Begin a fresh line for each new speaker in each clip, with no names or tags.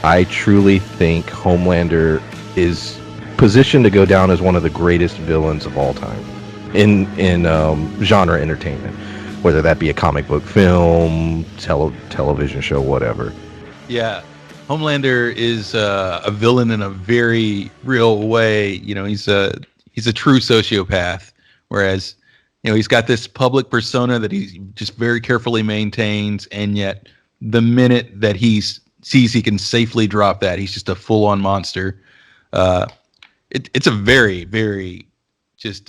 I truly think Homelander is positioned to go down as one of the greatest villains of all time in genre entertainment, whether that be a comic book, film, television show, whatever.
Yeah, Homelander is a villain in a very real way. You know, he's a true sociopath, whereas he's got this public persona that he just very carefully maintains, and yet the minute that sees he can safely drop that, he's just a full-on monster. It's a very, very just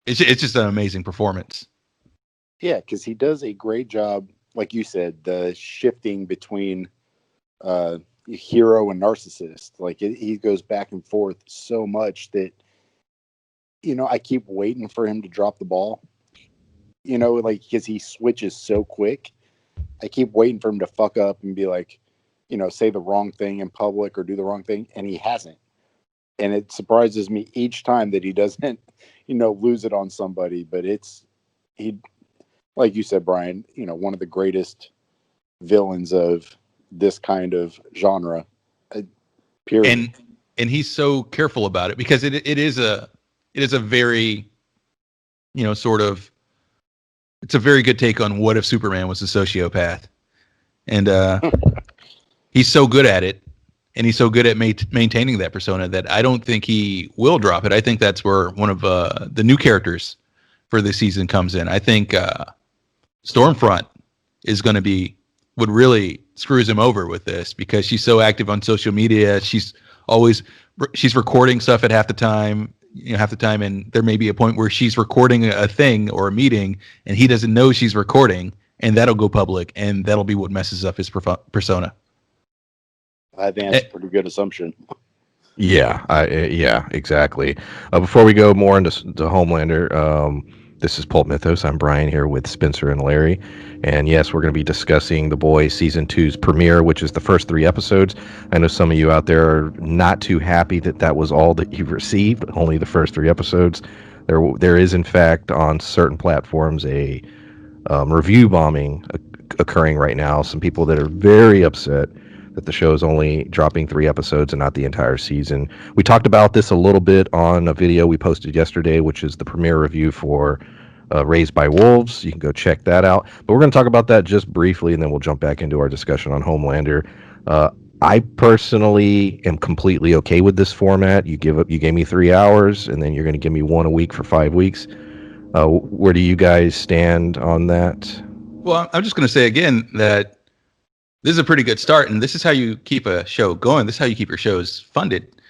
it's just an amazing performance.
Yeah, because he does a great job, like you said, the shifting between hero and narcissist. Like he goes back and forth so much that I keep waiting for him to drop the ball. Like because he switches so quick. I keep waiting for him to fuck up and be like, say the wrong thing in public or do the wrong thing, and he hasn't. And it surprises me each time that he doesn't, lose it on somebody. But he, like you said, Brian, one of the greatest villains of this kind of genre. Period.
And he's so careful about it because it is a very, sort of. It's a very good take on what if Superman was a sociopath, and he's so good at it, and he's so good at maintaining that persona that I don't think he will drop it. I think that's where one of the new characters for this season comes in. I think Stormfront is going to be what really screws him over with this because she's so active on social media. She's recording stuff at half the time, and there may be a point where she's recording a thing or a meeting and he doesn't know she's recording, and that'll go public, and that'll be what messes up his persona.
I think that's a pretty good assumption.
Yeah, exactly. Before we go more into Homelander, this is Pulp Mythos. I'm Brian here with Spencer and Larry. And yes, we're going to be discussing The Boys Season 2's premiere, which is the first 3 episodes. I know some of you out there are not too happy that was all that you've received, only the first 3 episodes. There is, in fact, on certain platforms, a review bombing occurring right now. Some people that are very upset that the show is only dropping 3 episodes and not the entire season. We talked about this a little bit on a video we posted yesterday, which is the premiere review for Raised by Wolves. You can go check that out. But we're going to talk about that just briefly, and then we'll jump back into our discussion on Homelander. I personally am completely okay with this format. You gave me 3 hours, and then you're going to give me 1 a week for 5 weeks. Where do you guys stand on that?
Well, I'm just going to say again that this is a pretty good start, and this is how you keep a show going. This is how you keep your shows funded.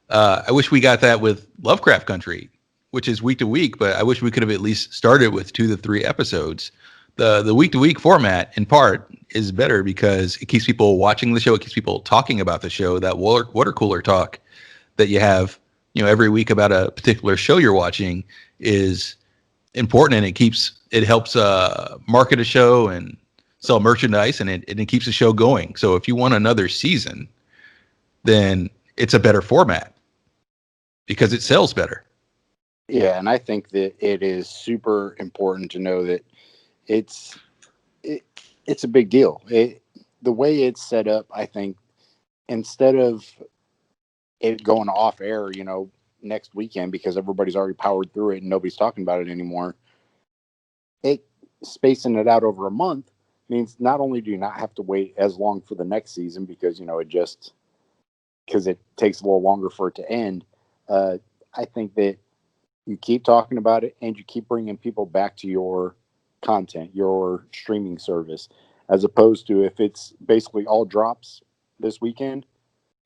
I wish we got that with Lovecraft Country, which is week to week, but I wish we could have at least started with 2 to 3 episodes. The week to week format, in part, is better because it keeps people watching the show. It keeps people talking about the show. That water cooler talk that you have, every week about a particular show you're watching is important, and it helps market a show and sell merchandise, and it keeps the show going. So if you want another season, then it's a better format because it sells better.
Yeah, and I think that it is super important to know that it's a big deal. The way it's set up, I think, instead of it going off air, next weekend because everybody's already powered through it and nobody's talking about it anymore, spacing it out over a month means not only do you not have to wait as long for the next season because because it takes a little longer for it to end. I think that you keep talking about it and you keep bringing people back to your content, your streaming service, as opposed to if it's basically all drops this weekend,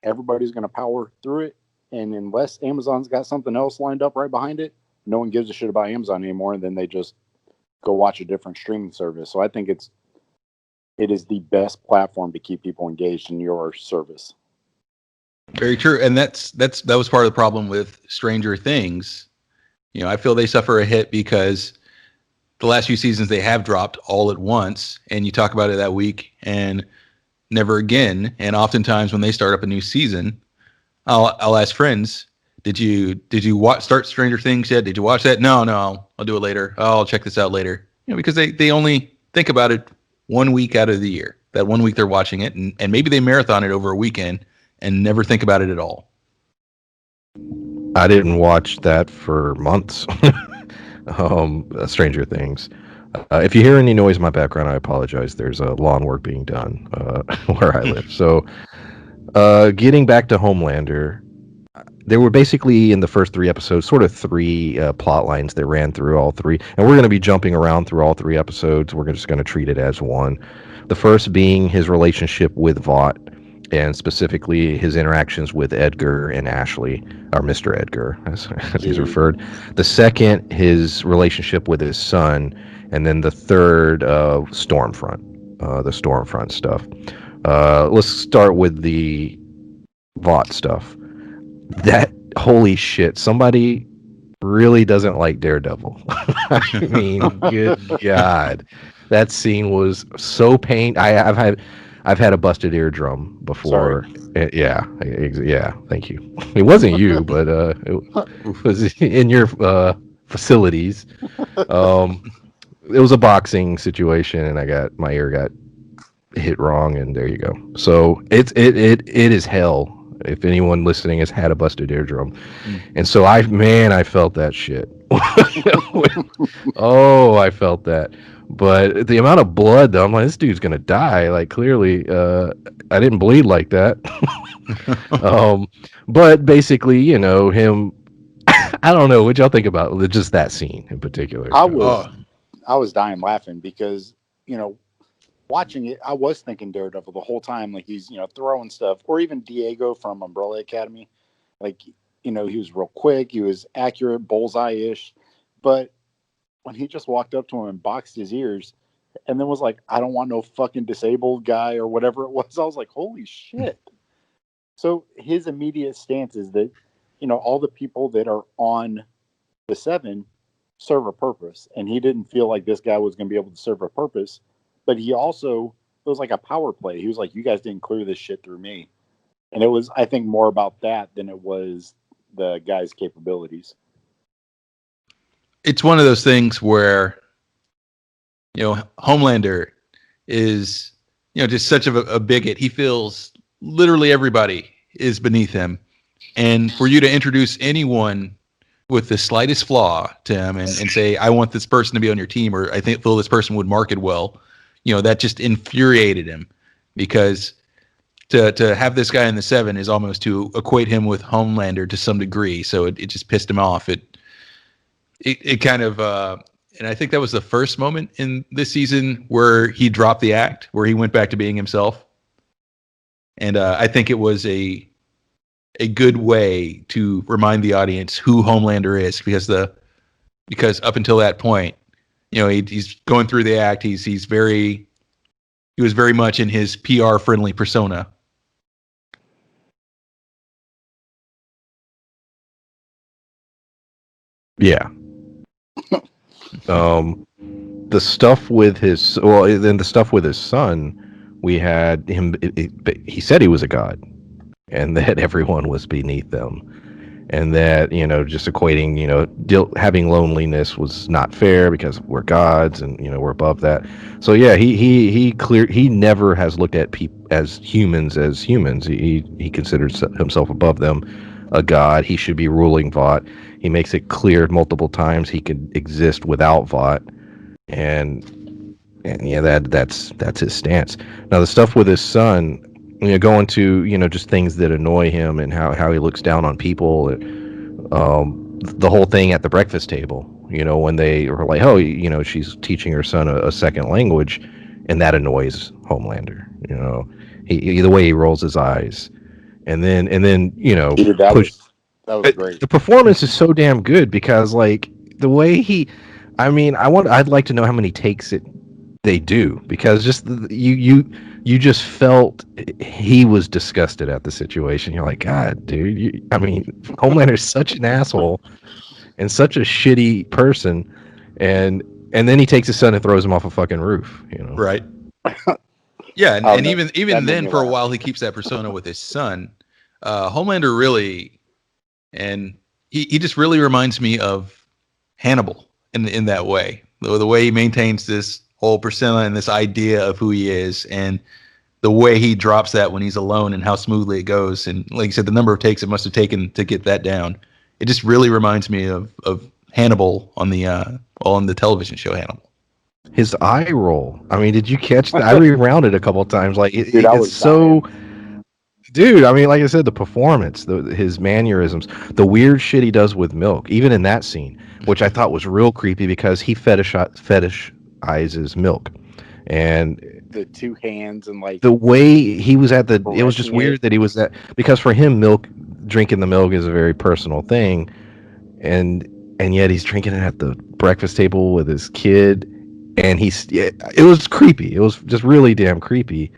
everybody's going to power through it. And unless Amazon's got something else lined up right behind it, no one gives a shit about Amazon anymore. And then they just go watch a different streaming service. So I think it is the best platform to keep people engaged in your service.
Very true. And that was part of the problem with Stranger Things. I feel they suffer a hit because the last few seasons they have dropped all at once, and you talk about it that week and never again. And oftentimes when they start up a new season, I'll ask friends, start Stranger Things yet? Did you watch that? No, I'll do it later. Oh, I'll check this out later. Because they only think about it 1 week out of the year. That 1 week they're watching it, and maybe they marathon it over a weekend and never think about it at all.
I didn't watch that for months. Stranger Things. If you hear any noise in my background, I apologize. There's a lawn work being done where I live. So, getting back to Homelander, there were basically in the first 3 episodes sort of 3 plot lines that ran through all 3, and we're going to be jumping around through all 3 episodes. We're just going to treat it as one. The first being his relationship with Vought, and specifically his interactions with Edgar and Ashley, or Mr. Edgar, as he's referred. The second, his relationship with his son, and then the third, Stormfront, the Stormfront stuff. Let's start with the Vought stuff. That, holy shit, somebody really doesn't like Daredevil. I mean, good God. That scene was so I've had a busted eardrum before. Yeah, thank you. It wasn't you, but it was in your facilities. It was a boxing situation, and my ear got hit wrong, and there you go. So it is hell if anyone listening has had a busted eardrum. And so I felt that shit. Oh, I felt that. But the amount of blood, though, I'm like, this dude's gonna die. Like, clearly, I didn't bleed like that. But basically, him. I don't know what y'all think about just that scene in particular.
I was dying laughing because watching it, I was thinking Daredevil the whole time. Like, he's throwing stuff, or even Diego from Umbrella Academy. Like, he was real quick, he was accurate, bullseye-ish, but when he just walked up to him and boxed his ears and then was like, I don't want no fucking disabled guy or whatever it was, I was like, holy shit. So his immediate stance is that, all the people that are on the 7 serve a purpose. And he didn't feel like this guy was going to be able to serve a purpose. But it was like a power play. He was like, you guys didn't clear this shit through me. And it was, I think, more about that than it was the guy's capabilities.
It's one of those things where, Homelander is, just such of a bigot. He feels literally everybody is beneath him. And for you to introduce anyone with the slightest flaw to him and say, I want this person to be on your team, or I feel this person would market well, that just infuriated him, because to have this guy in the 7 is almost to equate him with Homelander to some degree. So it just pissed him off. It kind of, and I think that was the first moment in this season where he dropped the act, where he went back to being himself. And I think it was a good way to remind the audience who Homelander is, because up until that point, he's going through the act. He was very much in his PR friendly persona.
Yeah. The stuff with his son, we had him. He said he was a god, and that everyone was beneath them, and that just equating having loneliness was not fair because we're gods, and we're above that. So yeah, he never has looked at people as humans. He considers himself above them, a god. He should be ruling Vought. He makes it clear multiple times he could exist without Vought, and yeah, that's his stance. Now the stuff with his son, going to just things that annoy him and how he looks down on people, the whole thing at the breakfast table, when they were like, oh, she's teaching her son a second language, and that annoys Homelander. He the way he rolls his eyes, and then
that was great.
The performance is so damn good because, like, the way I'd like to know how many takes they do, because just you just felt he was disgusted at the situation. You're like, God, dude. Homelander's such an asshole and such a shitty person, and then he takes his son and throws him off a fucking roof.
Right. Yeah, and even then, for a while, he keeps that persona with his son. Homelander really And he just really reminds me of Hannibal in that way. The way he maintains this whole persona and this idea of who he is, and the way he drops that when he's alone and how smoothly it goes. And like you said, the number of takes it must have taken to get that down. It just really reminds me of Hannibal on the television show Hannibal.
His eye roll. I mean, did you catch that? I rewound it a couple of times. Like
Dude, I
it's
was
so.
dying.
Dude, I mean, like I said, the performance, his mannerisms, the weird shit he does with milk, even in that scene, which I thought was real creepy because he fetishizes milk, and
The two hands and like
the way he was at it was just
caressing
weird
it.
that he was that because for him, drinking the milk is a very personal thing, and yet he's drinking it at the breakfast table with his kid, and it was creepy. It was just really damn creepy.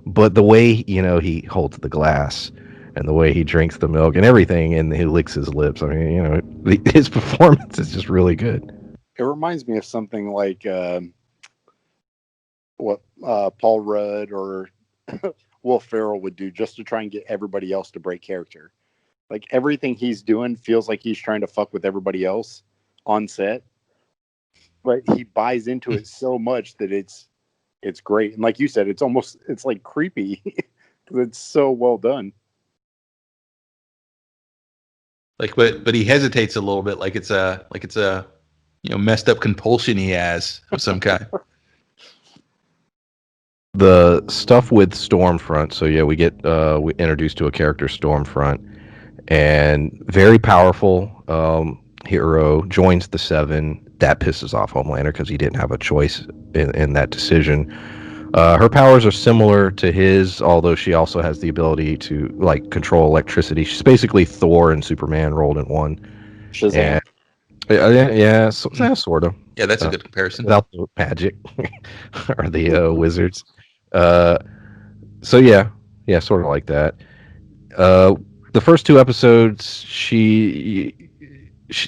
But the way he holds the glass and the way he drinks the milk and everything, and he licks his lips. I mean, his performance is just really good.
It reminds me of something like what Paul Rudd or Will Ferrell would do just to try and get everybody else to break character. Like everything he's doing feels like he's trying to fuck with everybody else on set, but he buys into it so much that it's great. And like you said, it's like creepy because it's so well done.
But he hesitates a little bit, like it's a messed up compulsion he has of some kind.
The stuff with Stormfront. So yeah, we introduced to a character, Stormfront, and very powerful hero, joins the Seven. That pisses off Homelander because he didn't have a choice in that decision. Her powers are similar to his, although she also has the ability to like control electricity. She's basically Thor and Superman rolled in one.
Shazam.
And, yeah, sort of.
Yeah, that's a good comparison.
Without the magic or the wizards. Uh, so yeah, sort of like that. The first two episodes,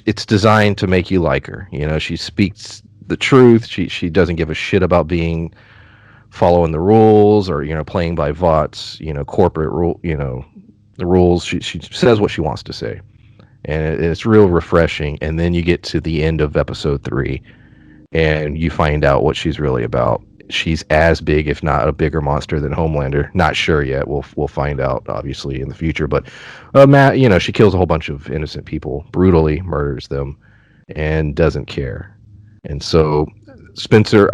it's designed to make you like her. She speaks the truth. She doesn't give a shit about being following the rules or playing by VOTs. Corporate rule. The rules. She says what she wants to say, and it's real refreshing. And then you get to the end of episode 3, and you find out what she's really about. She's as big, if not a bigger monster than Homelander. Not sure yet. We'll find out obviously in the future. But Matt, she kills a whole bunch of innocent people, brutally murders them, and doesn't care. And so Spencer,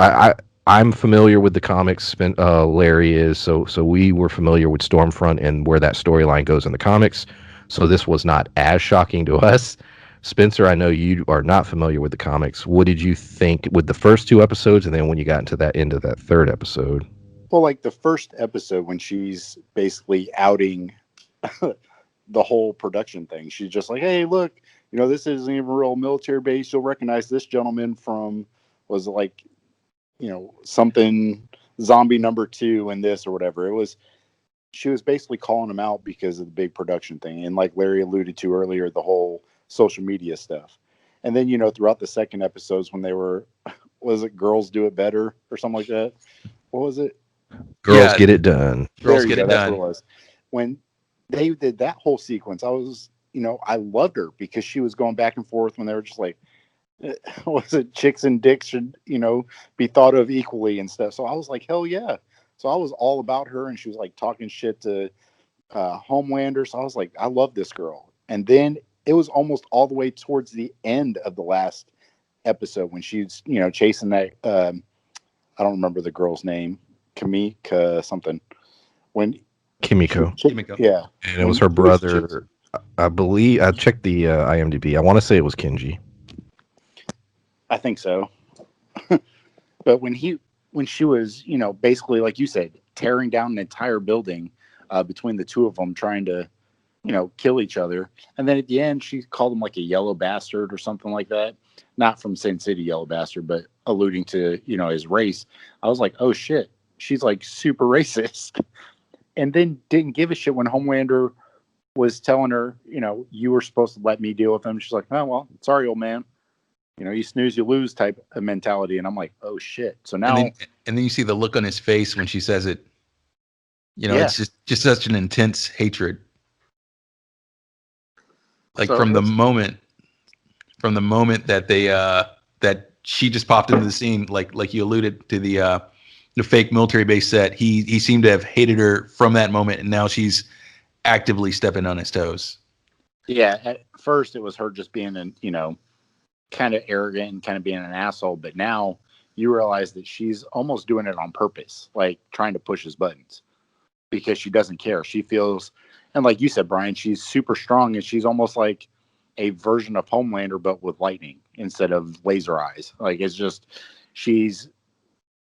I'm familiar with the comics. Larry is so we were familiar with Stormfront and where that storyline goes in the comics. So this was not as shocking to us. Spencer, I know you are not familiar with the comics. What did you think with the first 2 episodes, and then when you got into that end of that 3rd episode?
Well, like the first episode when she's basically outing the whole production thing. She's just like, "Hey, look, this isn't even a real military base. You'll recognize this gentleman from was it like, something zombie number 2 and this or whatever." She was basically calling him out because of the big production thing, and like Larry alluded to earlier, the whole social media stuff. And then throughout the second episodes when they were was it Girls Do It Better or something like that, what was it?
Girls Get It Done.
Girls Get It
That's
Done.
what it was. When they did that whole sequence, I was I loved her because she was going back and forth when they were just like, was it chicks and dicks should be thought of equally and stuff. So I was like, hell yeah. So I was all about her, and she was like talking shit to Homelander. So I was like, I love this girl. And then it was almost all the way towards the end of the last episode when she's chasing that I don't remember the girl's name, Kimiko something. When
Kimiko.
Kimiko.
Yeah,
And it was her brother. I believe I checked the IMDb. I want to say it was Kenji.
I think so. But when she was basically like you said, tearing down an entire building between the two of them, trying to kill each other. And then at the end, she called him like a yellow bastard or something like that. Not from Sin City yellow bastard, but alluding to, his race. I was like, oh shit, she's like super racist. And then didn't give a shit when Homelander was telling her, you were supposed to let me deal with him. She's like, oh, well, sorry, old man. You snooze, you lose type of mentality. And I'm like, oh shit. So now.
And then you see the look on his face when she says it.
Yeah.
It's just such an intense hatred. Like
So
from the moment that they that she just popped into the scene, like you alluded to the fake military base set, he seemed to have hated her from that moment, and now she's actively stepping on his toes.
yeah, at first it was her just being kind of arrogant and kind of being an asshole, but now you realize that she's almost doing it on purpose, like trying to push his buttons because she doesn't care. She feels, and like you said, Brian, she's super strong and she's almost like a version of Homelander, but with lightning instead of laser eyes. Like it's just, she's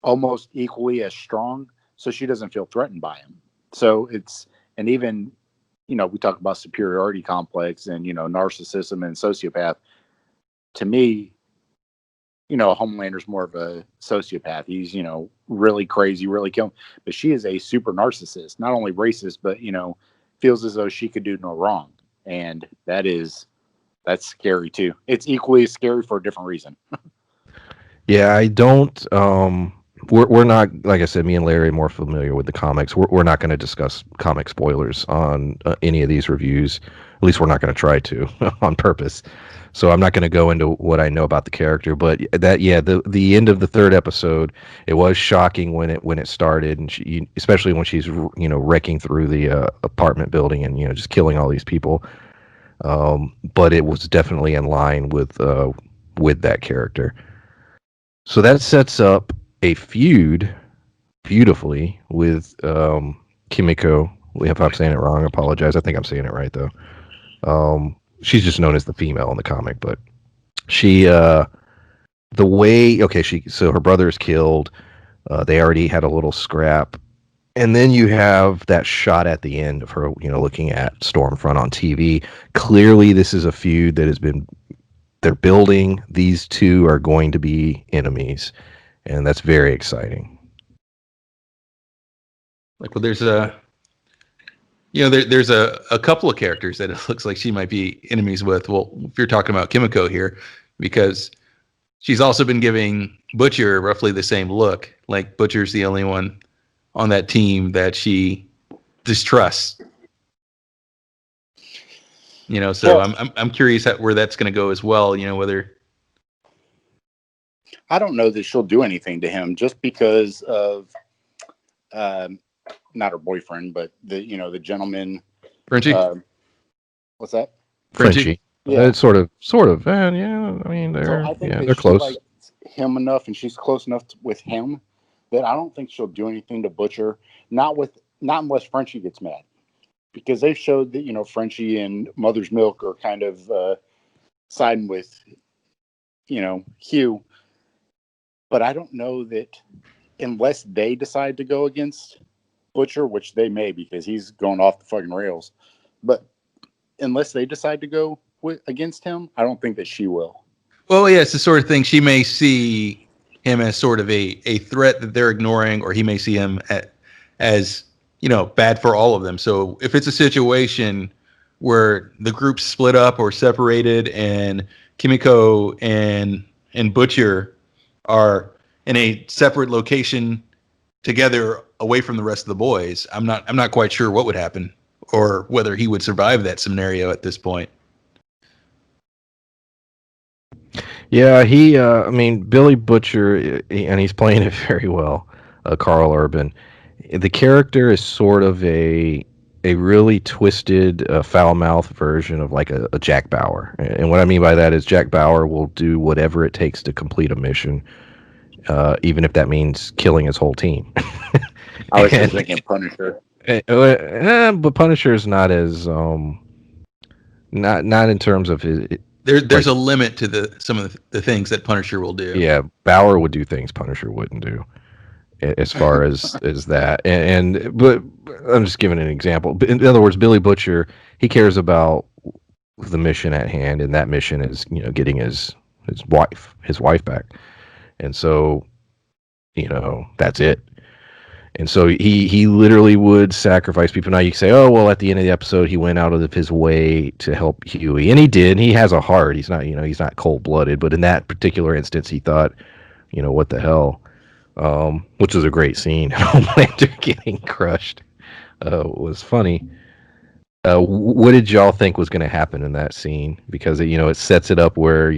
almost equally as strong, so she doesn't feel threatened by him. So it's, and even, we talk about superiority complex and, narcissism and sociopath. To me, Homelander's more of a sociopath. He's, really crazy, really killing. But she is a super narcissist, not only racist, but, feels as though she could do no wrong. And that's scary too. It's equally scary for a different reason.
Yeah, I don't. We're not, like I said, me and Larry are more familiar with the comics. We're not going to discuss comic spoilers on any of these reviews. At least we're not going to try to on purpose. So I'm not going to go into what I know about the character. But the end of the third episode, it was shocking when it started, and especially when she's wrecking through the apartment building and just killing all these people. But it was definitely in line with that character. So that sets up a feud beautifully with Kimiko. If I'm saying it wrong, I apologize. I think I'm saying it right though. She's just known as the female in the comic, but she so her brother is killed. They already had a little scrap, and then you have that shot at the end of her, looking at Stormfront on TV. Clearly, this is a feud that they're building. These two are going to be enemies, and that's very exciting.
Like, well, there's there's a couple of characters that it looks like she might be enemies with. Well, if you're talking about Kimiko here, because she's also been giving Butcher roughly the same look. Like Butcher's the only one on that team that she distrusts. So I'm curious where that's going to go as well. Whether
I don't know that she'll do anything to him just because of not her boyfriend, but the gentleman.
Frenchie.
What's that?
Frenchie.
Yeah.
It's sort of. Yeah. I mean, they're close.
Likes him enough, and she's close enough with him that I don't think she'll do anything to Butcher. Not unless Frenchie gets mad, because they've showed that Frenchie and Mother's Milk are kind of siding with Hugh. But I don't know that unless they decide to go against Butcher, which they may because he's going off the fucking rails. But unless they decide to go against him, I don't think that she will.
Well, yeah, it's the sort of thing she may see him as sort of a threat that they're ignoring, or he may see him as bad for all of them. So if it's a situation where the group's split up or separated, and Kimiko and Butcher are in a separate location together away from the rest of the boys, I'm not quite sure what would happen or whether he would survive that scenario at this point.
Yeah, Billy Butcher, and he's playing it very well. Carl Urban, the character is sort of a really twisted, foul-mouthed version of like a Jack Bauer. And what I mean by that is Jack Bauer will do whatever it takes to complete a mission, even if that means killing his whole team.
I was just thinking Punisher.
But Punisher is not as not in terms of his.
There's a limit to some of the things that Punisher will do.
Yeah, Bauer would do things Punisher wouldn't do, as far as that. But I'm just giving an example. In other words, Billy Butcher, he cares about the mission at hand, and that mission is getting his wife back, and so that's it. And so he literally would sacrifice people. Now you can say, oh, well, at the end of the episode, he went out of his way to help Huey. And he did. He has a heart. He's not, he's not cold-blooded. But in that particular instance, he thought, what the hell? Which was a great scene. Homelander getting crushed was funny. What did y'all think was going to happen in that scene? Because it sets it up where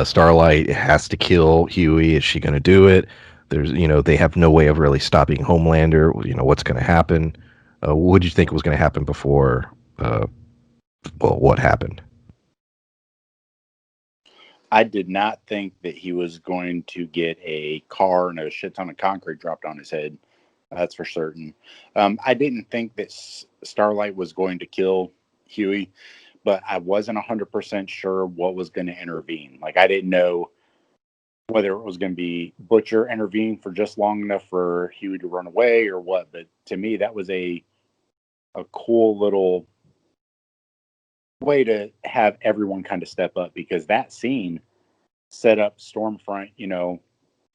Starlight has to kill Huey. Is she going to do it? There's they have no way of really stopping Homelander. What's going to happen? What did you think was going to happen before? What happened?
I did not think that he was going to get a car and a shit ton of concrete dropped on his head. That's for certain. I didn't think that Starlight was going to kill Huey, but I wasn't 100% sure what was going to intervene. Like, I didn't know whether it was going to be Butcher intervening for just long enough for Huey to run away or what. But to me, that was a cool little way to have everyone kind of step up, because that scene set up Stormfront,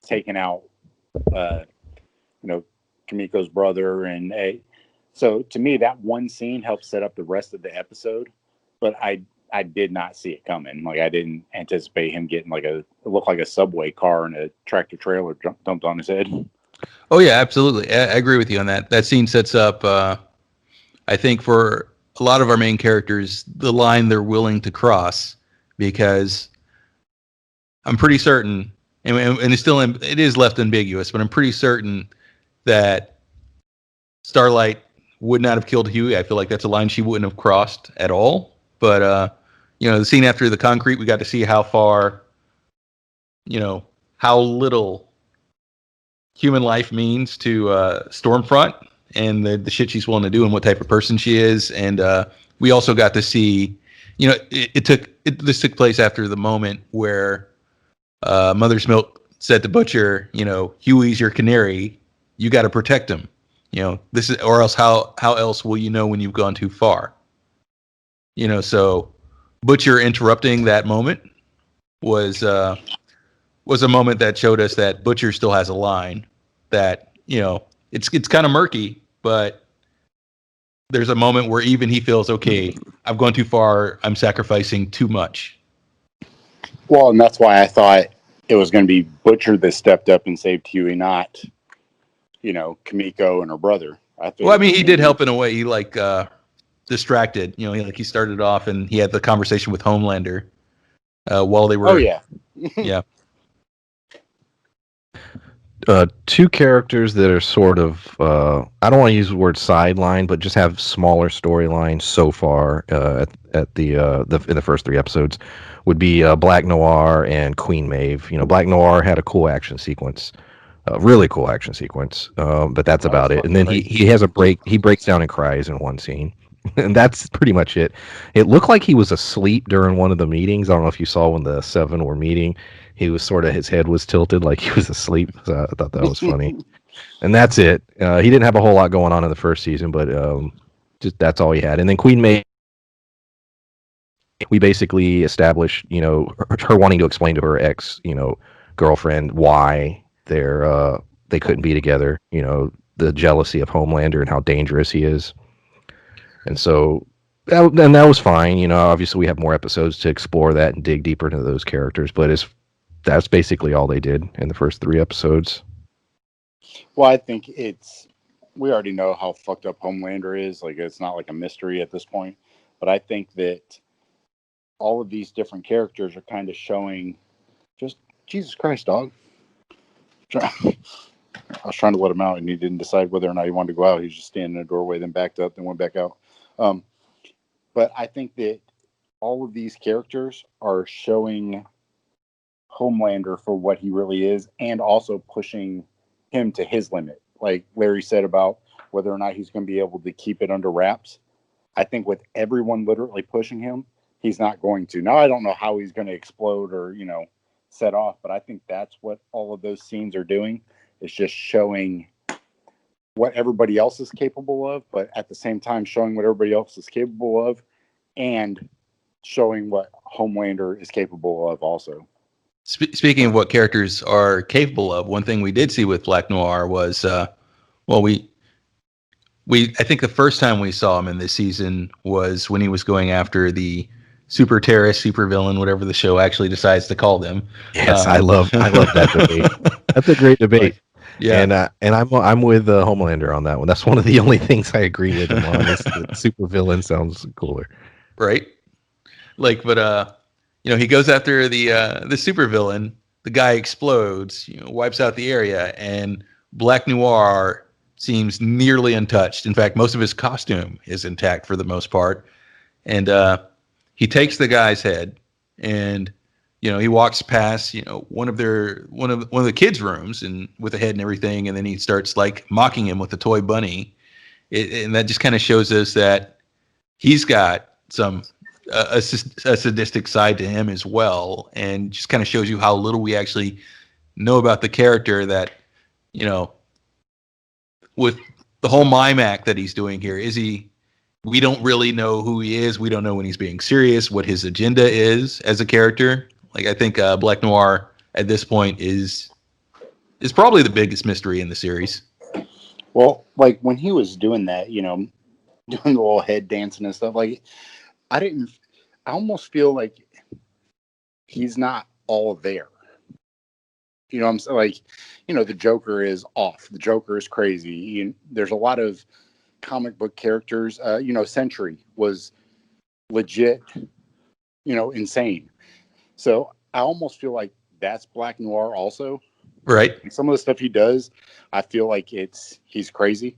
taking out, Kimiko's brother. And so to me, that one scene helped set up the rest of the episode, but I did not see it coming. Like, I didn't anticipate him getting it looked like a subway car and a tractor trailer dumped on his head.
Oh yeah, absolutely. I agree with you on that. That scene sets up, I think, for a lot of our main characters, the line they're willing to cross, because I'm pretty certain, and it's still it is left ambiguous, but I'm pretty certain that Starlight would not have killed Huey. I feel like that's a line she wouldn't have crossed at all. But the scene after the concrete, we got to see how far, how little human life means to Stormfront, and the shit she's willing to do, and what type of person she is. And we also got to see, this took place after the moment where Mother's Milk said to Butcher, Huey's your canary, you got to protect him. This is, or else how else will you know when you've gone too far? So Butcher interrupting that moment was a moment that showed us that Butcher still has a line that, it's kind of murky, but there's a moment where even he feels, okay, I've gone too far, I'm sacrificing too much.
Well, and that's why I thought it was going to be Butcher that stepped up and saved Huey, not, Kimiko and her brother.
He did help in a way. He distracted. He started off and he had the conversation with Homelander while they were.
Oh yeah,
yeah.
Two characters that are sort of I don't want to use the word sideline, but just have smaller storylines so far at the in the first 3 episodes would be Black Noir and Queen Maeve. Black Noir had a cool action sequence. Really cool action sequence, but that's about it. And then he has a break. He breaks down and cries in one scene, and that's pretty much it. It looked like he was asleep during one of the meetings. I don't know if you saw when the 7 were meeting. He was his head was tilted like he was asleep. So I thought that was funny. And that's it. He didn't have a whole lot going on in the first season, but just that's all he had. And then Queen May, we basically established, her wanting to explain to her ex, girlfriend why they couldn't be together. The jealousy of Homelander and how dangerous he is. And so, that was fine. Obviously we have more episodes to explore that and dig deeper into those characters, but that's basically all they did in the first 3 episodes.
Well, I think we already know how fucked up Homelander is. Like, it's not like a mystery at this point, but I think that all of these different characters are kind of showing just, Jesus Christ, dog. I was trying to let him out, and he didn't decide whether or not he wanted to go out. He was just standing in the doorway, then backed up, then went back out. But I think that all of these characters are showing Homelander for what he really is, and also pushing him to his limit. Like Larry said about whether or not he's going to be able to keep it under wraps. I think with everyone literally pushing him, he's not going to. Now, I don't know how he's going to explode or, set off, but I think that's what all of those scenes are doing. It's just showing what everybody else is capable of, but at the same time showing what everybody else is capable of, and showing what Homelander is capable of also.
Speaking of what characters are capable of, one thing we did see with Black Noir was, I think the first time we saw him in this season was when he was going after the super terrorist, super villain, whatever the show actually decides to call them.
Yes, I love that debate. That's a great debate.
Yeah.
And I'm with Homelander on that one. That's one of the only things I agree with him on. Is the supervillain sounds cooler.
Right. Like, but he goes after the supervillain. The guy explodes, wipes out the area, and Black Noir seems nearly untouched. In fact, most of his costume is intact for the most part. And he takes the guy's head, and he walks past one of the kids' rooms and with the head and everything, and then he starts like mocking him with the toy bunny. And that just kind of shows us that he's got a sadistic side to him as well, and just kind of shows you how little we actually know about the character. That you know, with the whole mime act that he's doing here, is he? We don't really know who he is. We don't know when he's being serious, what his agenda is as a character. Like I think Black Noir at this point is probably the biggest mystery in the series.
Well, like when he was doing that, doing the little head dancing and stuff, like I almost feel like he's not all there. I'm saying, like, the Joker is off. The Joker is crazy. There's a lot of comic book characters. Sentry was legit, insane. So I almost feel like that's Black Noir also.
Right.
And some of the stuff he does, I feel like he's crazy.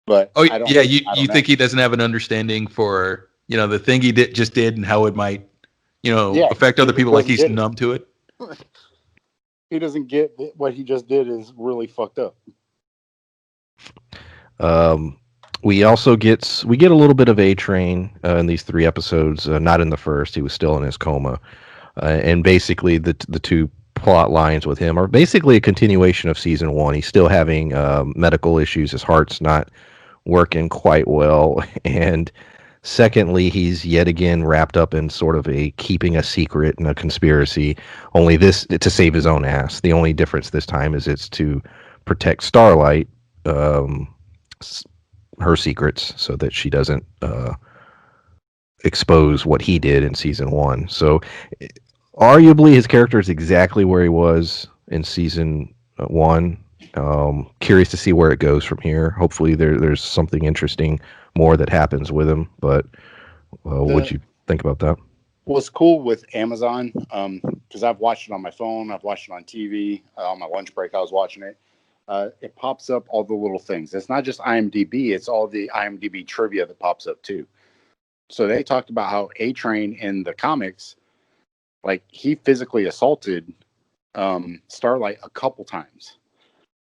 But
Oh
I don't.
yeah,
I
you
don't know.
think he doesn't have an understanding for the thing he just did and how it might
Yeah,
affect other people, like
doesn't
he's
get it.
numb to it.
He doesn't get that what he just did is really fucked up.
We also get a little bit of A Train in these 3 episodes. Not in the first; he was still in his coma, and basically the two plot lines with him are basically a continuation of season 1. He's still having medical issues; his heart's not working quite well, and secondly, he's yet again wrapped up in sort of a keeping a secret and a conspiracy. Only this to save his own ass. The only difference this time is it's to protect Starlight. Um, her secrets so that she doesn't expose what he did in season 1. So arguably his character is exactly where he was in season 1. Curious to see where it goes from here. Hopefully there's something interesting more that happens with him. But what'd you think about that?
What's cool with Amazon, because I've watched it on my phone, I've watched it on TV. On my lunch break, I was watching it. It pops up all the little things. It's not just IMDb; it's all the IMDb trivia that pops up too. So they talked about how A Train in the comics, like he physically assaulted Starlight a couple times.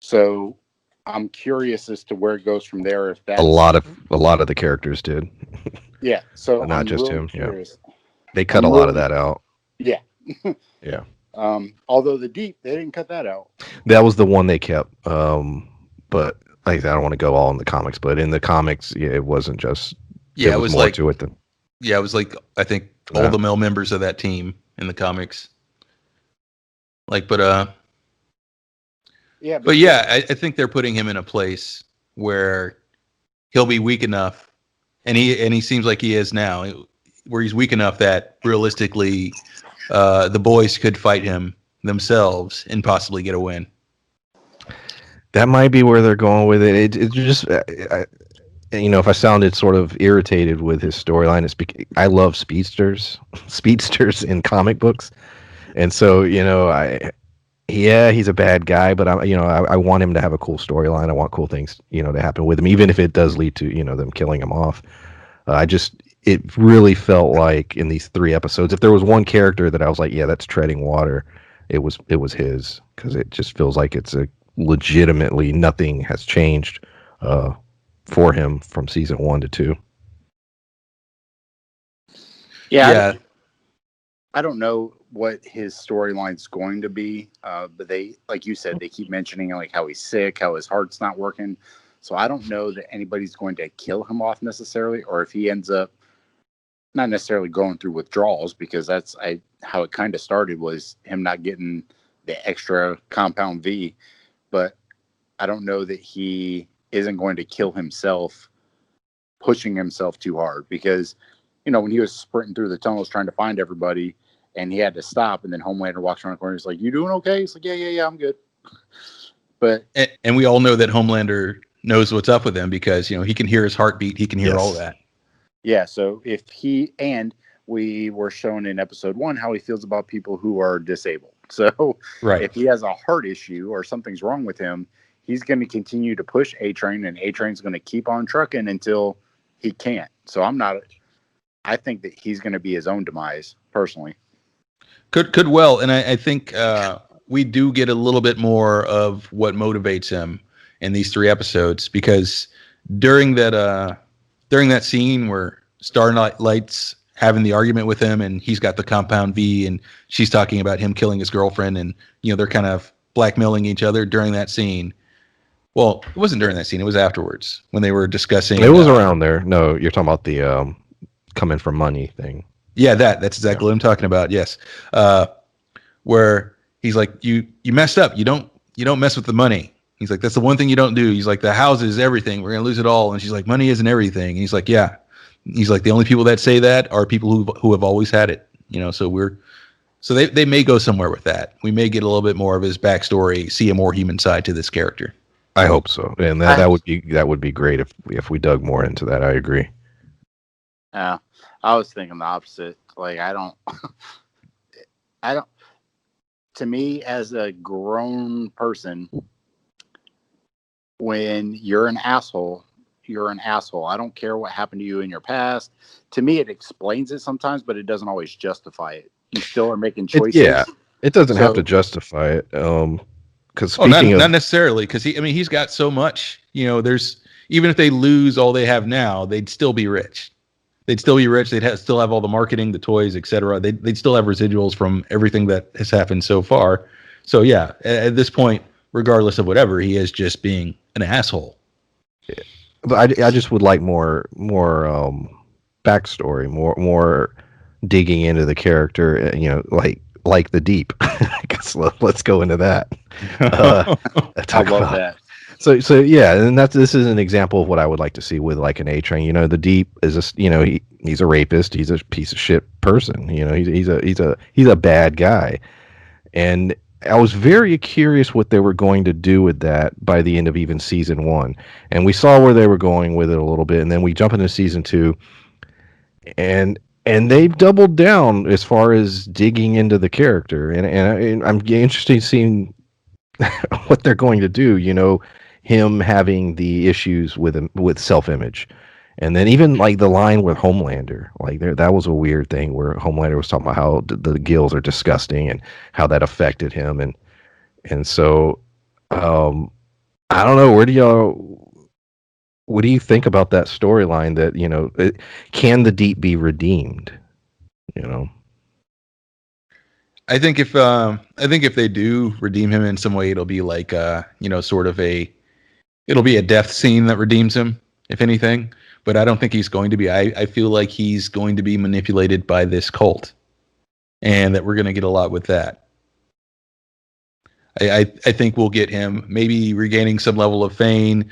So I'm curious as to where it goes from there. If that's
A lot of the characters did.
yeah. So
Not
I'm
just
really
him.
curious.
Yeah, they cut a lot of that out.
Yeah.
Yeah.
Although the Deep, they didn't cut that out.
That was the one they kept. But like I don't want to go all in the comics, but in the comics, yeah, it wasn't just.
Yeah,
there was more to it than.
Yeah, it was like I think all the male members of that team in the comics. Like, but
yeah,
but yeah, I think they're putting him in a place where he'll be weak enough, and he seems like he is now, where he's weak enough that realistically, the boys could fight him themselves and possibly get a win.
That might be where they're going with it. It just, if I sounded sort of irritated with his storyline, it's because I love speedsters in comic books, and so he's a bad guy, but I want him to have a cool storyline. I want cool things, to happen with him, even if it does lead to, them killing him off. It really felt like in these 3 episodes, if there was one character that I was like, yeah, that's treading water, it was his, because it just feels like it's a legitimately nothing has changed for him from season 1 to 2.
Yeah. I don't know what his storyline's going to be, but they, like you said, they keep mentioning like how he's sick, how his heart's not working. So I don't know that anybody's going to kill him off necessarily, or if he ends up not necessarily going through withdrawals, because that's how it kind of started, was him not getting the extra compound V. But I don't know that he isn't going to kill himself pushing himself too hard, because when he was sprinting through the tunnels trying to find everybody and he had to stop, and then Homelander walks around the corner, he's like, "You doing okay?" He's like, yeah, I'm good. But
And we all know that Homelander knows what's up with him because, he can hear his heartbeat. He can hear all that.
yeah, so if we were shown in episode 1 how he feels about people who are disabled. So
Right.
if he has a heart issue or something's wrong with him, he's going to continue to push A-Train, and A-Train's going to keep on trucking until he can't. So I think that he's going to be his own demise, personally.
Could well, and I think we do get a little bit more of what motivates him in these 3 episodes, because during that scene where Starlight's having the argument with him, and he's got the compound V, and she's talking about him killing his girlfriend, and they're kind of blackmailing each other during that scene. Well, it wasn't during that scene; it was afterwards when they were discussing.
It was around there. No, you're talking about the coming for money thing.
Yeah, that's exactly what I'm talking about. Yes, where he's like, you messed up. You don't mess with the money. He's like, that's the one thing you don't do. He's like, the house is everything. We're gonna lose it all. And she's like, money isn't everything. And he's like, yeah. He's like, the only people that say that are people who have always had it. So they may go somewhere with that. We may get a little bit more of his backstory, see a more human side to this character.
I hope so, and that would be great if we dug more into that. I agree.
Yeah, I was thinking the opposite. Like, I don't. To me, as a grown person, when you're an asshole, you're an asshole. I don't care what happened to you in your past. To me, it explains it sometimes, but it doesn't always justify it. You still are making choices.
It doesn't have to justify it. Because
not necessarily, because he's got so much. There's, even if they lose all they have now, they'd still be rich. They'd still be rich. They'd still have all the marketing, the toys, etc. They'd still have residuals from everything that has happened so far. So yeah, at this point, regardless of whatever, he is just being an asshole.
Yeah. But I just would like more backstory, more digging into the character. Like the deep. Let's go into that.
I love that.
So yeah, and this is an example of what I would like to see with like an A-Train. The Deep is he's a rapist. He's a piece of shit person. He's a bad guy, and I was very curious what they were going to do with that by the end of even season 1, and we saw where they were going with it a little bit, and then we jump into season 2, and they've doubled down as far as digging into the character, and I'm interested in seeing what they're going to do. Him having the issues with self-image, and then even like the line with Homelander, like that was a weird thing where Homelander was talking about how the gills are disgusting and how that affected him, and so I don't know, what do you think about that storyline that can the Deep be redeemed?
I think if they do redeem him in some way, it'll be like sort of it'll be a death scene that redeems him, if anything. But I don't think he's going to be. I feel like he's going to be manipulated by this cult, and that we're going to get a lot with that. I think we'll get him maybe regaining some level of fame,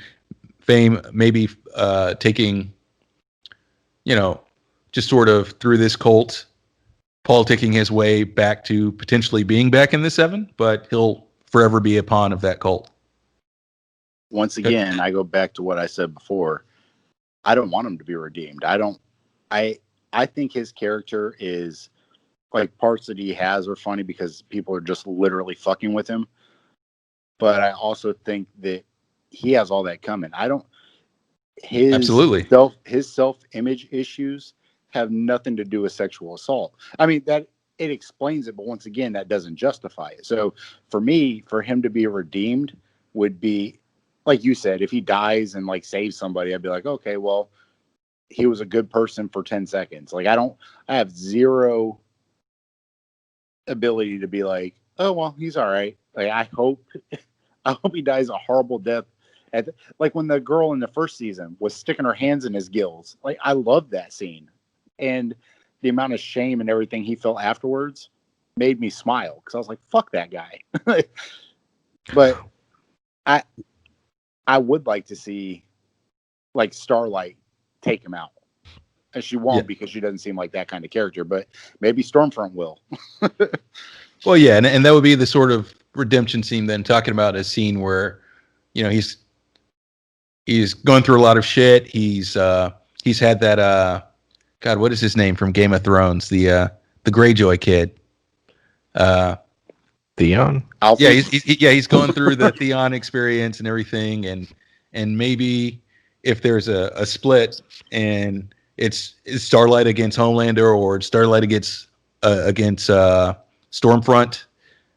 maybe taking, just sort of through this cult, politicking his way back to potentially being back in the 7, but he'll forever be a pawn of that cult.
Once again, I go back to what I said before. I don't want him to be redeemed. I think his character is, like, parts that he has are funny because people are just literally fucking with him. But I also think that he has all that coming.
Absolutely.
His self-image issues have nothing to do with sexual assault. I mean, that it explains it, but once again, that doesn't justify it. So for me, for him to be redeemed would be, like you said, if he dies and like saves somebody, I'd be like, okay, well, he was a good person for 10 seconds. Like, I have zero ability to be like, oh, well, he's all right. Like, I hope he dies a horrible death. Like when the girl in the first season was sticking her hands in his gills. Like, I love that scene. And the amount of shame and everything he felt afterwards made me smile because I was like, fuck that guy. But I would like to see like Starlight take him out. And she won't because she doesn't seem like that kind of character, but maybe Stormfront will.
Well, yeah, and that would be the sort of redemption scene then, talking about a scene where, he's going through a lot of shit. He's had that God, what is his name from Game of Thrones? The Greyjoy kid.
Theon.
Alfred?
Yeah, he's going through the Theon experience and everything, and maybe if there's a split and it's Starlight against Homelander or it's Starlight against Stormfront,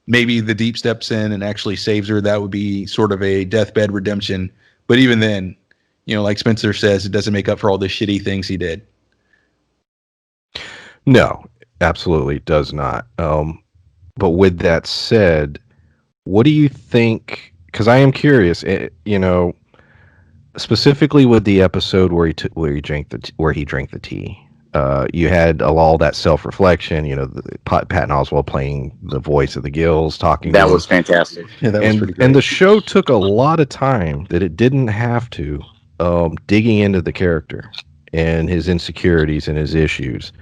maybe the Deep steps in and actually saves her. That would be sort of a deathbed redemption. But even then, like Spencer says, it doesn't make up for all the shitty things he did.
No, absolutely does not. But with that said, what do you think? Because I am curious, specifically with the episode where he drank the tea. You had all that self-reflection. Patton Oswalt playing the voice of the Gills, talking.
That was fantastic.
Yeah, that was pretty great.
And the show took a lot of time that it didn't have to, digging into the character and his insecurities and his issues.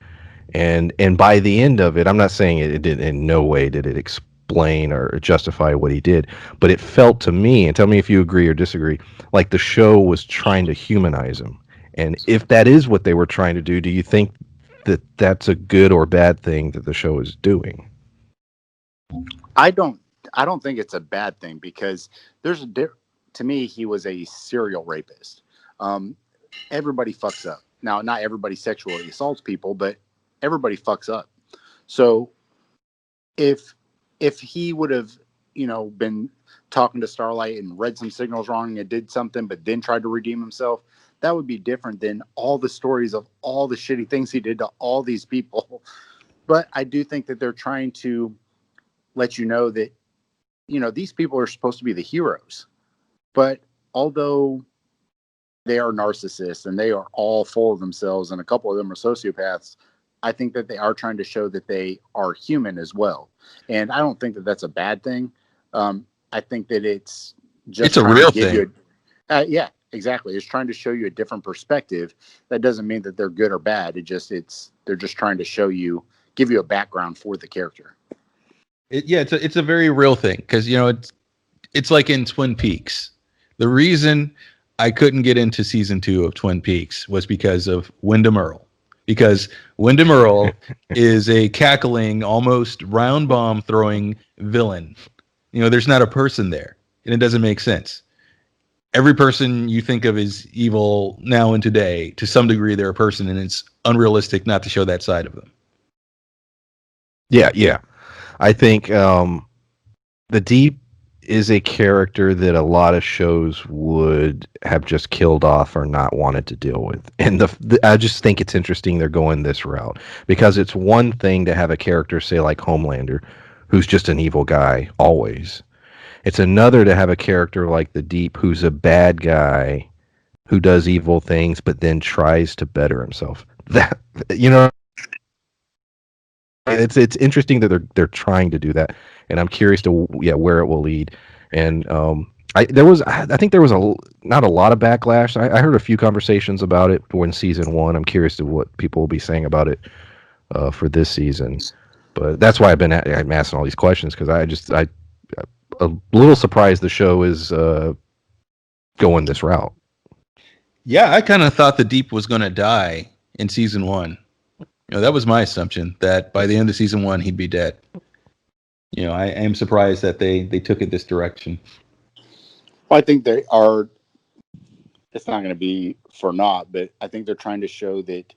And by the end of it, I'm not saying it did, in no way did it explain or justify what he did, but it felt to me, and tell me if you agree or disagree, like the show was trying to humanize him. And if that is what they were trying to do, do you think that that's a good or bad thing that the show is doing?
I don't think it's a bad thing, because to me, he was a serial rapist. Everybody fucks up. Now, not everybody sexually assaults people, but everybody fucks up. So if he would have, been talking to Starlight and read some signals wrong and did something, but then tried to redeem himself, that would be different than all the stories of all the shitty things he did to all these people. But I do think that they're trying to let you know that, these people are supposed to be the heroes. But although they are narcissists and they are all full of themselves, and a couple of them are sociopaths, I think that they are trying to show that they are human as well. And I don't think that that's a bad thing. I think that it's
a real thing.
Yeah, exactly. It's trying to show you a different perspective. That doesn't mean that they're good or bad. They're just trying to give you a background for the character.
It's a very real thing, because it's like in Twin Peaks. The reason I couldn't get into season 2 of Twin Peaks was because of Wyndham Earl. Because Wyndham Earl is a cackling, almost round bomb throwing villain. There's not a person there, and it doesn't make sense. Every person you think of is evil now and today. To some degree, they're a person, and it's unrealistic not to show that side of them.
Yeah. I think the Deep is a character that a lot of shows would have just killed off or not wanted to deal with. And I just think it's interesting they're going this route, because it's one thing to have a character, say like Homelander, who's just an evil guy always. It's another to have a character like the Deep, who's a bad guy who does evil things but then tries to better himself. It's interesting that they're trying to do that, and I'm curious to where it will lead. And I think there was not a lot of backlash. I heard a few conversations about it in season 1. I'm curious to what people will be saying about it for this season. But that's why I'm asking all these questions, because I'm a little surprised the show is going this route.
Yeah, I kind of thought the Deep was going to die in season 1. That was my assumption, that by the end of season 1, he'd be dead. I am surprised that they took it this direction.
Well, I think they are. It's not going to be for naught, but I think they're trying to show that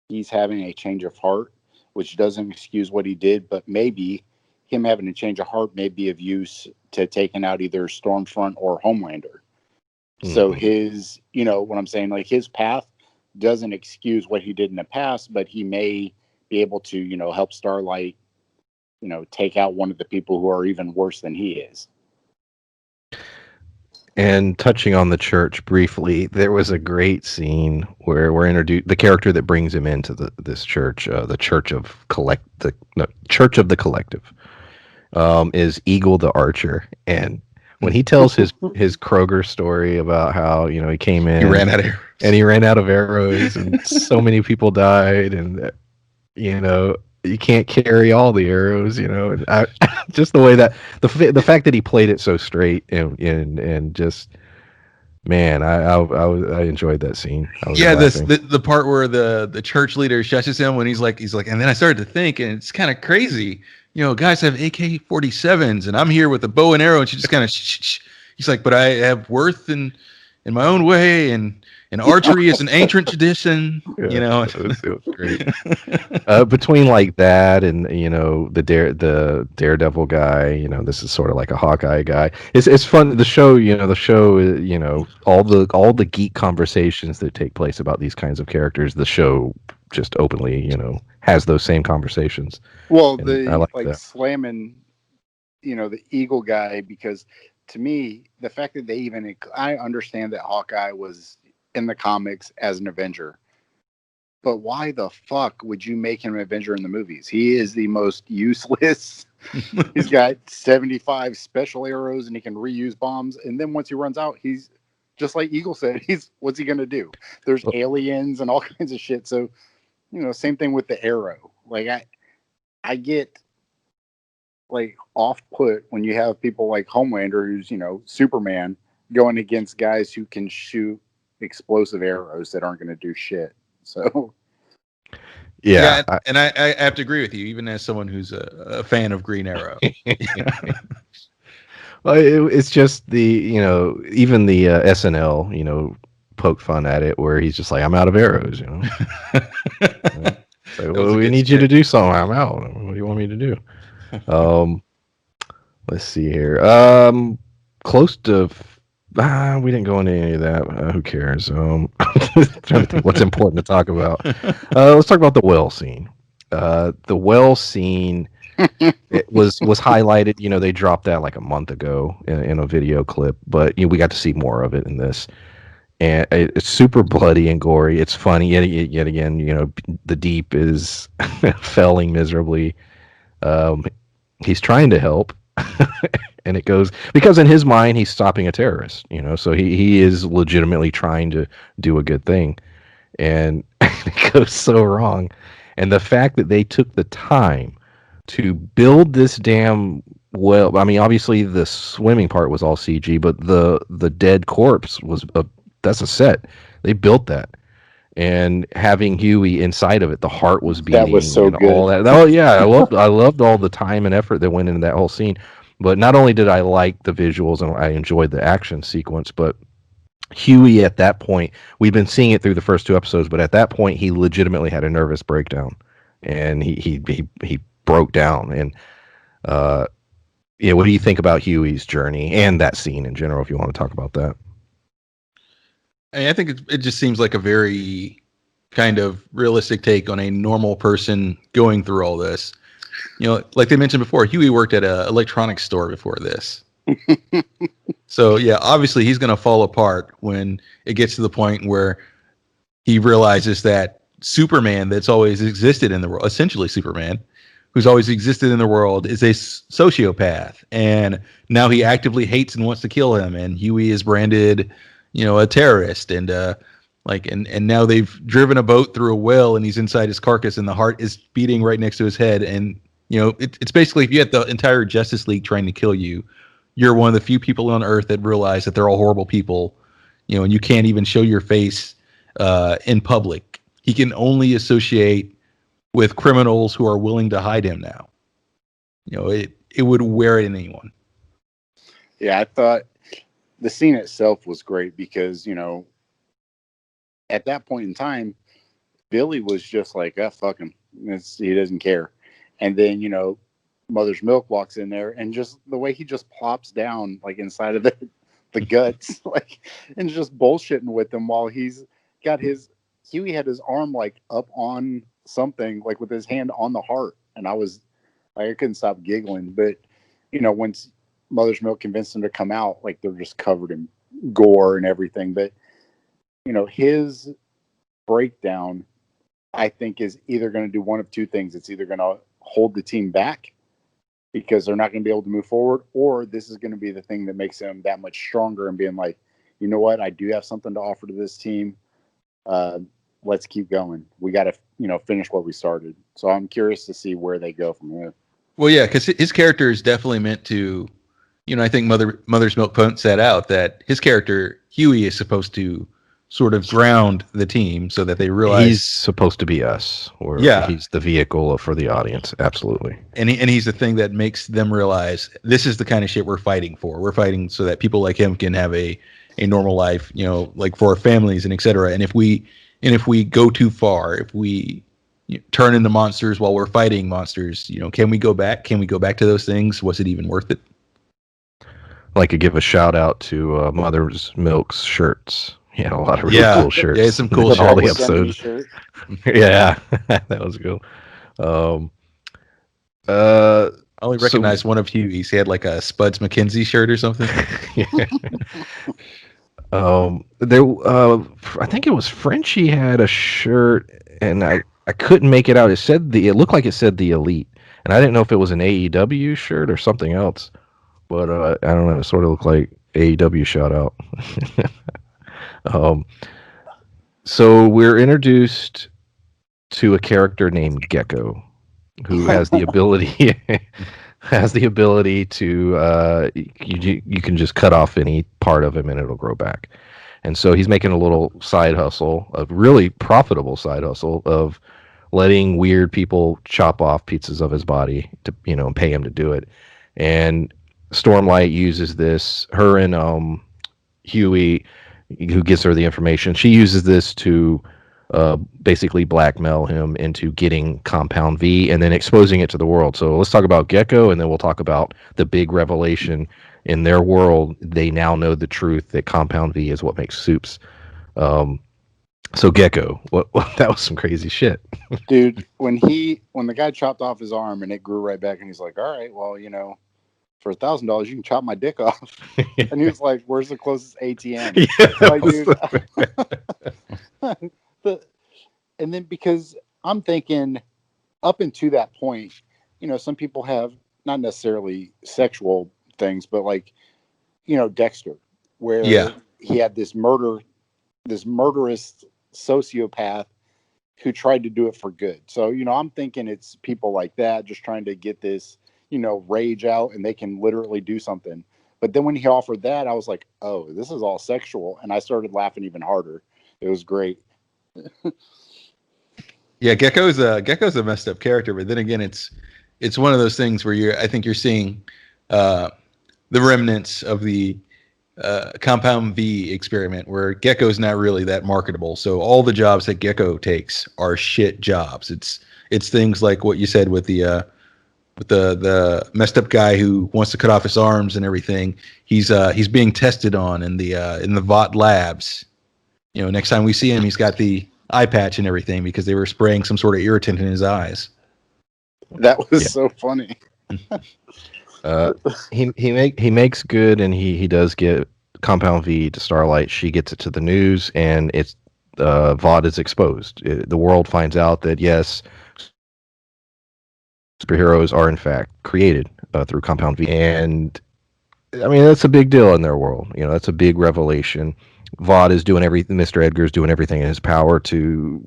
he's having a change of heart, which doesn't excuse what he did, but maybe him having a change of heart may be of use to taking out either Stormfront or Homelander. Mm-hmm. So his, what I'm saying, like his path doesn't excuse what he did in the past, but he may be able to, help Starlight, take out one of the people who are even worse than he is.
And touching on the church briefly, there was a great scene where we're introduced the character that brings him into this church, the Church of Church of the Collective, is Eagle the Archer. And when he tells his Kroger story about how he came in,
he ran out of arrows,
and so many people died, and you can't carry all the arrows, you know. And just the way that the fact that he played it so straight and just man, I enjoyed that scene. I was
Yeah,
laughing.
the part where the church leader shushes him when he's like, and then I started to think, and it's kind of crazy. You know, guys have AK-47s, and I'm here with a bow and arrow, and she just kind of he's like, but I have worth in my own way, and archery is an ancient tradition. You
Yeah,
know,
it was great. Between like that and the Daredevil guy, this is sort of like a Hawkeye guy. It's fun. The show, all the geek conversations that take place about these kinds of characters. The show just openly, has those same conversations,
Well,
and I
the
like
like
that.
slamming, the Eagle guy, because to me, the fact that they even, I understand that Hawkeye was in the comics as an Avenger, but why the fuck would you make him an Avenger in the movies? He is the most useless. He's got 75 special arrows and he can reuse bombs. And then once he runs out, he's just like Eagle said, what's he gonna do? There's aliens and all kinds of shit. So, same thing with the arrow. Like I get like off put when you have people like Homelander, who's Superman, going against guys who can shoot explosive arrows that aren't going to do shit. So
yeah,
Yeah,
and I have to agree with you, even as someone who's a fan of Green Arrow.
well, it's just even the SNL, poked fun at it where he's just like, I'm out of arrows, So,
That was
well,
a
we
good
need you to
skit.
do something. I'm out. What do you want me to do? Um, let's see here. Close to. We didn't go into any of that. Who cares? Trying to think what's important to talk about. Let's talk about the well scene. The well scene. It was highlighted. They dropped that like a month ago in a video clip, but we got to see more of it in this, and it's super bloody and gory. It's funny yet again. The Deep is failing miserably. Um, he's trying to help, and it goes because in his mind he's stopping a terrorist. So he is legitimately trying to do a good thing, and it goes so wrong. And the fact that they took the time to build this damn well, I mean, obviously the swimming part was all CG, but the dead corpse was that's a set. They built that, and having Huey inside of it, the heart was
that was
beating
so
and all
good.
that. Oh yeah, I loved all the time and effort that went into that whole scene. But not only did I like the visuals and I enjoyed the action sequence, but Huey at that point, we've been seeing it through the first two episodes, but at that point he legitimately had a nervous breakdown, and he broke down. And uh, yeah, what do you think about Huey's journey and that scene in general? If you want to talk about that.
I think it just seems like a very kind of realistic take on a normal person going through all this. Like they mentioned before, Huey worked at an electronics store before this. So yeah, obviously he's going to fall apart when it gets to the point where he realizes that Superman that's always existed in the world, essentially Superman, who's always existed in the world, is a sociopath, and now he actively hates and wants to kill him. And Huey is branded, a terrorist, and and now they've driven a boat through a well, and he's inside his carcass, and the heart is beating right next to his head. And it's basically, if you had the entire Justice League trying to kill you, you're one of the few people on Earth that realize that they're all horrible people, and you can't even show your face in public. He can only associate with criminals who are willing to hide him now. It would wear it in anyone.
Yeah, I thought the scene itself was great because, at that point in time, Billy was just like, fuck him. He doesn't care. And then, Mother's Milk walks in there and just the way he just plops down like inside of the guts, like, and just bullshitting with them while he's got Huey had his arm like up on something, like with his hand on the heart. And I couldn't stop giggling. But, once Mother's Milk convinced him to come out, like they're just covered in gore and everything. But, his breakdown, I think, is either going to do one of two things. It's either going to hold the team back because they're not going to be able to move forward, or this is going to be the thing that makes him that much stronger and being like, I do have something to offer to this team. Let's keep going. We got to, finish what we started. So I'm curious to see where they go from here.
Well, yeah, because his character is definitely meant to, I think Mother's Milk Punt set out that his character Huey is supposed to sort of ground the team so that they realize
he's supposed to be us, or
Yeah.
he's the vehicle for the audience. Absolutely.
and he's the thing that makes them realize this is the kind of shit we're fighting for. We're fighting so that people like him can have a normal life, like for our families and et cetera. And if we go too far, if we turn into monsters while we're fighting monsters, can we go back? Can we go back to those things? Was it even worth it?
I'd like to give a shout out to Mother's Milk's shirts. He had a lot of really cool shirts.
Yeah, some cool
in all the
shirts.
episodes.
Shirt.
Yeah, that was cool.
I only recognize one of Huey's. He had like a Spuds McKenzie shirt or something.
There, I think it was Frenchie had a shirt, and I couldn't make it out. It looked like it said the Elite, and I didn't know if it was an AEW shirt or something else. But I don't know. It sort of looked like AEW shout out. So we're introduced to a character named Gekko, who has the ability to you can just cut off any part of him and it'll grow back. And so he's making a little side hustle, a really profitable side hustle of letting weird people chop off pieces of his body to and pay him to do it. And Stormlight uses this. Her and Huey, who gives her the information, she uses this to basically blackmail him into getting Compound V and then exposing it to the world. So let's talk about Gekko, and then we'll talk about the big revelation in their world. They now know the truth that Compound V is what makes soups. So Gekko, that was some crazy shit.
Dude, when the guy chopped off his arm and it grew right back, and he's like, all right, well, for $1,000 you can chop my dick off. And he was like, where's the closest ATM?
Yeah,
Dude, and then because I'm thinking up until that point, some people have not necessarily sexual things, but like, Dexter, where he had this murderous sociopath who tried to do it for good. So, I'm thinking it's people like that just trying to get this, rage out, and they can literally do something. But then when he offered that, I was like, oh, this is all sexual. And I started laughing even harder. It was great.
Yeah, Gekko's a messed up character, but then again, it's one of those things where I think you're seeing the remnants of the Compound V experiment, where Gekko's not really that marketable. So all the jobs that Gekko takes are shit jobs. It's things like what you said with the messed up guy who wants to cut off his arms and everything. He's being tested on in the VOT labs. Next time we see him, he's got the eye patch and everything because they were spraying some sort of irritant in his eyes.
That was so funny.
He makes good, and he does get Compound V to Starlight. She gets it to the news, and it's VOD is exposed. The world finds out that yes, superheroes are in fact created through Compound V, and I mean that's a big deal in their world. That's a big revelation. VOD is doing everything. Mr. Edgar's doing everything in his power to,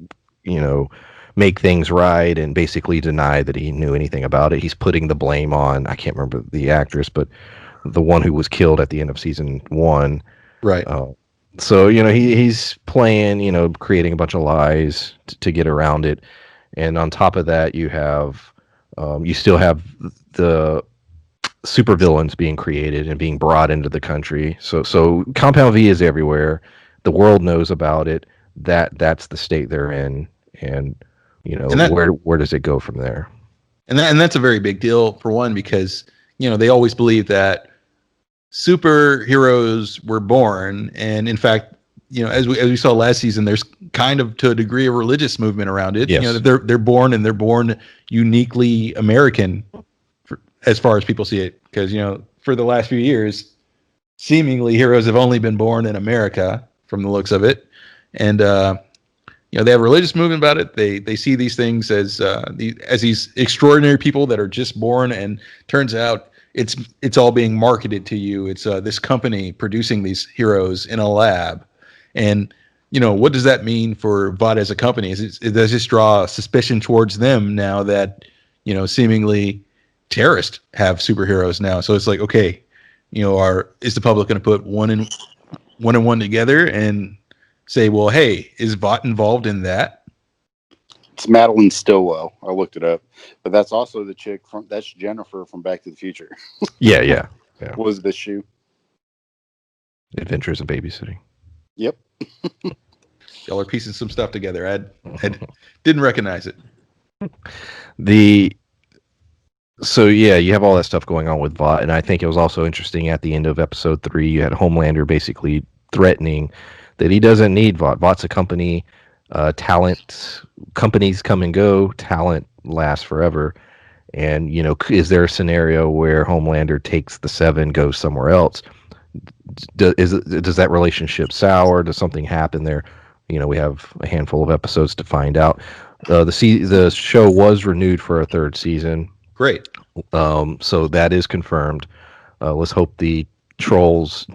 make things right and basically deny that he knew anything about it. He's putting the blame on, I can't remember the actress, but the one who was killed at the end of season 1.
Right.
So, he's playing, creating a bunch of lies to get around it. And on top of that, you still have the supervillains being created and being brought into the country. So Compound V is everywhere. The world knows about it. That's the state they're in, and where does it go from there?
And that's a very big deal, for one, because they always believe that superheroes were born, and in fact, as we saw last season, there's kind of, to a degree, a religious movement around it.
Yes.
They're born uniquely American, as far as people see it, because for the last few years, seemingly heroes have only been born in America, from the looks of it, and they have a religious movement about it. They see these things as these extraordinary people that are just born, and turns out it's all being marketed to you. It's this company producing these heroes in a lab, and what does that mean for VOD as a company? Does this draw suspicion towards them now that, seemingly terrorists have superheroes now? So it's like, okay, is the public going to put one and one together and say, well, hey, is VOD involved in that?
It's Madeline Stillwell. I looked it up, but that's also the chick that's Jennifer from Back to the Future.
Yeah.
Was the shoe?
Adventures in Babysitting.
Yep.
Y'all are piecing some stuff together. I didn't recognize it.
So yeah, you have all that stuff going on with Vought, and I think it was also interesting at the end of episode 3, you had Homelander basically threatening that he doesn't need Vought. Vaught's a company, talent, companies come and go, talent lasts forever. And, is there a scenario where Homelander takes the 7, goes somewhere else? Does that relationship sour? Does something happen there? We have a handful of episodes to find out. The show was renewed for a 3rd season.
Great.
So that is confirmed. Let's hope the Trolls,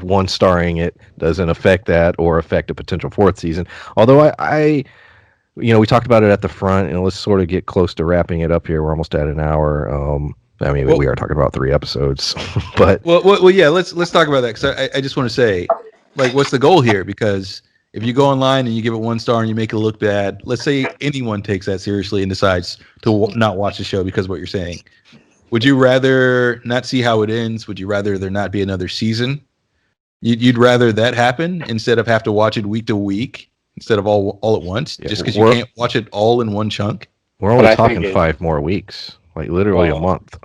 one starring it, doesn't affect that or affect a potential 4th season. Although we talked about it at the front, and let's sort of get close to wrapping it up here. We're almost at an hour. We are talking about 3 episodes, but
yeah. Let's talk about that, because I just want to say, like, what's the goal here? Because if you go online and you give it 1 star and you make it look bad, let's say anyone takes that seriously and decides to not watch the show because of what you're saying. Would you rather not see how it ends? Would you rather there not be another season? You'd rather that happen instead of have to watch it week to week instead of all at once, just because you can't watch it all in one chunk?
We're only talking 5 more weeks, like literally a month.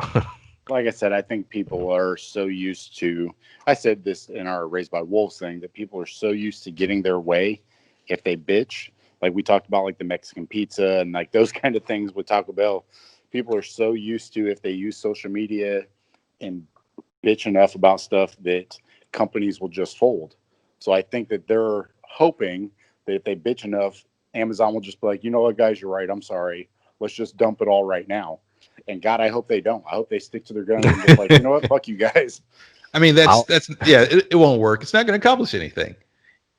Like I said, I think people are so used to, I said this in our Raised by Wolves thing, that people are so used to getting their way if they bitch. Like we talked about, like the Mexican pizza and like those kind of things with Taco Bell. People are so used to, if they use social media and bitch enough about stuff, that companies will just fold. So I think that they're hoping that if they bitch enough, Amazon will just be like, you know what, guys, you're right. I'm sorry. Let's just dump it all right now. And God, I hope they don't. I hope they stick to their guns and just like, you know what, fuck you guys.
I mean, it won't work. It's not going to accomplish anything.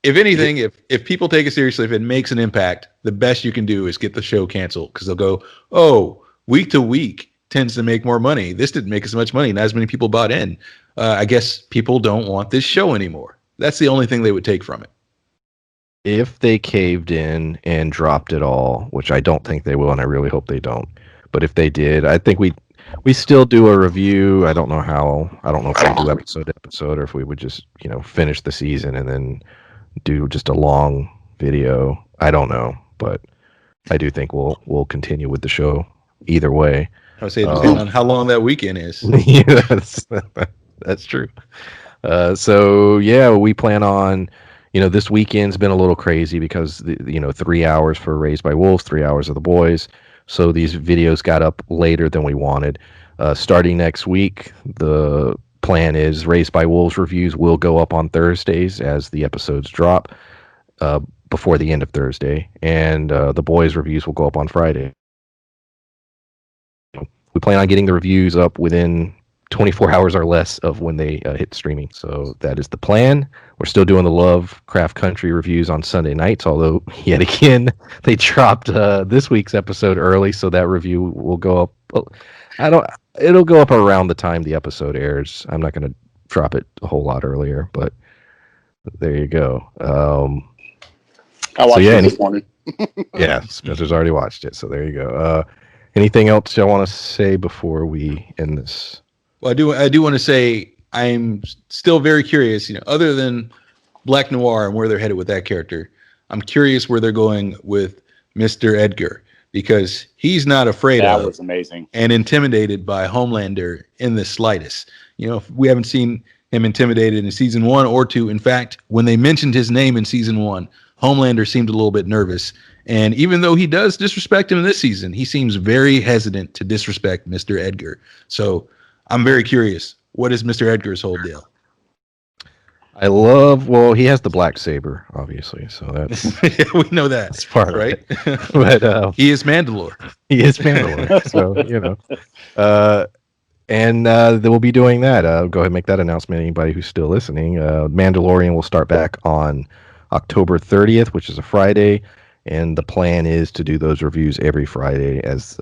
If anything, if people take it seriously, if it makes an impact, the best you can do is get the show canceled, because they'll go, oh, week to week tends to make more money. This didn't make as much money. Not as many people bought in. I guess people don't want this show anymore. That's the only thing they would take from it.
If they caved in and dropped it all, which I don't think they will, and I really hope they don't. But if they did, I think we still do a review. I don't know if we do episode to episode, or if we would just, finish the season and then do just a long video. I don't know, but I do think we'll continue with the show either way.
I would say it depends on how long that weekend is.
Yeah, that's true. So yeah, we plan on, this weekend's been a little crazy because 3 hours for Raised by Wolves, 3 hours of The Boys. So these videos got up later than we wanted. Starting next week, the plan is Raised by Wolves reviews will go up on Thursdays as the episodes drop before the end of Thursday, and The Boys reviews will go up on Friday. We plan on getting the reviews up within 24 hours or less of when they hit streaming. So that is the plan. We're still doing the Lovecraft Country reviews on Sunday nights, although yet again they dropped this week's episode early, so that review will go up. It'll go up around the time the episode airs. I'm not going to drop it a whole lot earlier, but there you go.
I watched it this morning.
Yeah, Spencer's already watched it, so there you go. Anything else y'all want to say before we end this?
Well, I do want to say I'm still very curious, other than Black Noir and where they're headed with that character. I'm curious where they're going with Mr. Edgar, because he's not afraid of
was amazing
and intimidated by Homelander in the slightest. We haven't seen him intimidated in season 1 or 2. In fact, when they mentioned his name in season 1, Homelander seemed a little bit nervous. And even though he does disrespect him this season, he seems very hesitant to disrespect Mr. Edgar. So I'm very curious. What is Mr. Edgar's whole deal?
He has the black saber, obviously. So that's
yeah, we know that.
That's part
right?
of it. But
he is Mandalore.
He is Mandalore. So, and they will be doing that. Go ahead and make that announcement. Anybody who's still listening, Mandalorian will start back on October 30th, which is a Friday, and the plan is to do those reviews every Friday as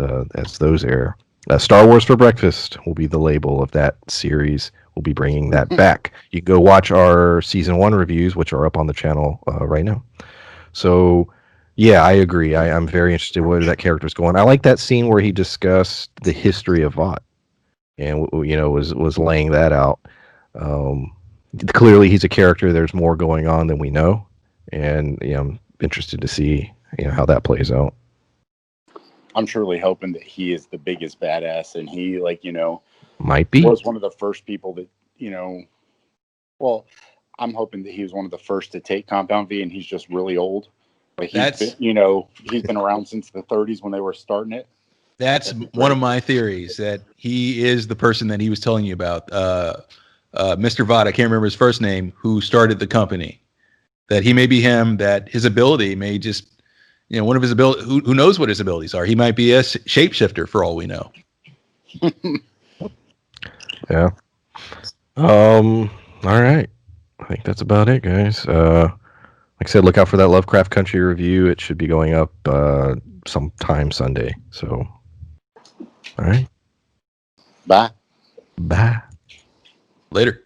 those air. Star Wars for Breakfast will be the label of that series. We'll be bringing that back. You can go watch our season 1 reviews, which are up on the channel right now. So, yeah, I agree. I'm very interested in where that character's going. I like that scene where he discussed the history of Vought and was laying that out. Um, Clearly, he's a character. There's more going on than we know, and I'm interested to see how that plays out.
I'm truly hoping that he is the biggest badass, and he
Might be.
was one of the first people that Well, I'm hoping that he was one of the first to take Compound V, and he's just really old. But he's been around since the 30s when they were starting it.
That's one of my theories, that he is the person that he was telling you about. Mr. Vought, I can't remember his first name, who started the company. That he may be him, that his ability may just, one of his abilities, who knows what his abilities are? He might be a shapeshifter for all we know.
Yeah. All right. I think that's about it, guys. Like I said, look out for that Lovecraft Country review. It should be going up sometime Sunday. So, all right.
Bye.
Bye.
Later.